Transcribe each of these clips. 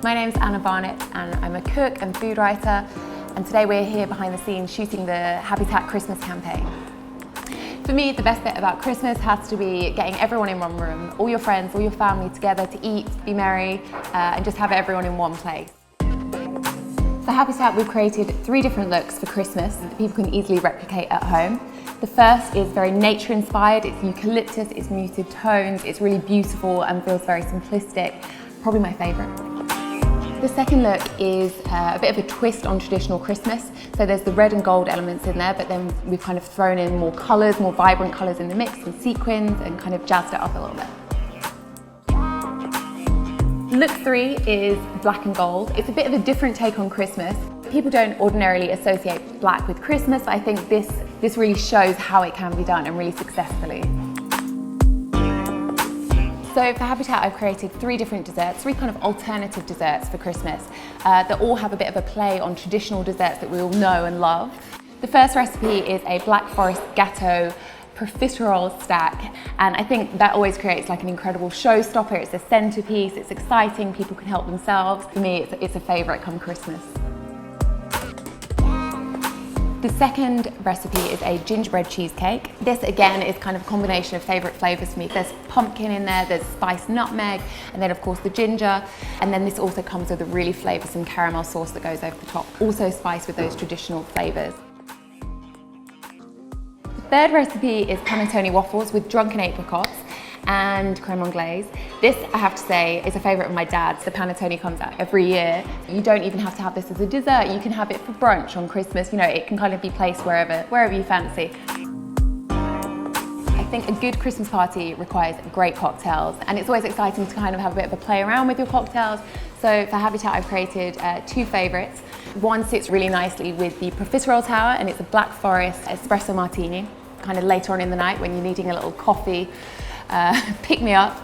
My name's Anna Barnett and I'm a cook and food writer, and today we're here behind the scenes shooting the Habitat Christmas campaign. For me, the best bit about Christmas has to be getting everyone in one room, all your friends, all your family together to eat, be merry, and just have everyone in one place. For Habitat, we've created 3 different looks for Christmas that people can easily replicate at home. The first is very nature-inspired. It's eucalyptus, it's muted tones, it's really beautiful and feels very simplistic. Probably my favourite. The second look is a bit of a twist on traditional Christmas. So there's the red and gold elements in there, but then we've kind of thrown in more colours, more vibrant colours in the mix and sequins, and kind of jazzed it up a little bit. Look 3 is black and gold. It's a bit of a different take on Christmas. People don't ordinarily associate black with Christmas, but I think this really shows how it can be done, and really successfully. So for Habitat, I've created 3 different desserts, 3 kind of alternative desserts for Christmas that all have a bit of a play on traditional desserts that we all know and love. The first recipe is a Black Forest Gateau profiterole stack, and I think that always creates like an incredible showstopper. It's a centerpiece, it's exciting, people can help themselves. For me, it's a favourite come Christmas. The second recipe is a gingerbread cheesecake. This again is kind of a combination of favourite flavours for me. There's pumpkin in there, there's spiced nutmeg, and then of course the ginger. And then this also comes with a really flavoursome caramel sauce that goes over the top, also spiced with those traditional flavours. The third recipe is Pantone Waffles with drunken apricots and creme anglaise. This, I have to say, is a favourite of my dad's. The panettone comes out every year. You don't even have to have this as a dessert. You can have it for brunch on Christmas. You know, it can kind of be placed wherever you fancy. I think a good Christmas party requires great cocktails, and it's always exciting to kind of have a bit of a play around with your cocktails. So for Habitat, I've created 2 favourites. One sits really nicely with the profiterole tower, and it's a Black Forest espresso martini, kind of later on in the night when you're needing a little coffee pick me up.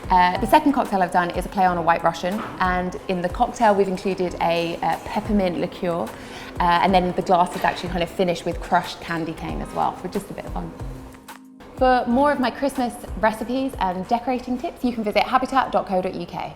The second cocktail I've done is a play on a White Russian, and in the cocktail we've included a peppermint liqueur, and then the glass is actually kind of finished with crushed candy cane as well, for just a bit of fun. For more of my Christmas recipes and decorating tips, you can visit habitat.co.uk.